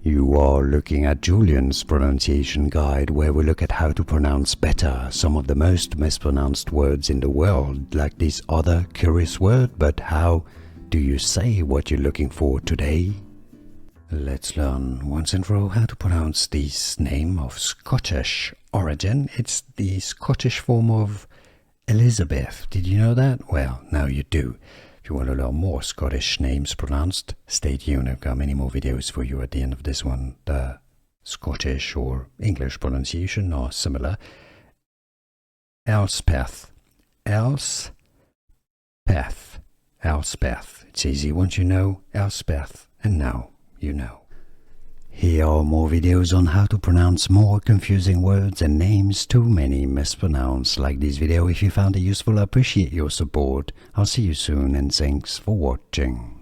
You are looking at Julian's pronunciation guide, where we look at how to pronounce better some of the most mispronounced words in the world, like this other curious word. But how do you say what you're looking for today? Let's learn once and for all how to pronounce this name of Scottish origin. It's the Scottish form of Elizabeth. Did you know that? Well, now you do. If you want to learn more Scottish names pronounced, stay tuned. I've got many more videos for you at the end of this one. The Scottish or English pronunciation are similar. Elspeth. Elspeth. Elspeth. It's easy once you know Elspeth, and now you know. Here are more videos on how to pronounce more confusing words and names too many mispronounced. Like this video if you found it useful. I appreciate your support. I'll see you soon, and thanks for watching.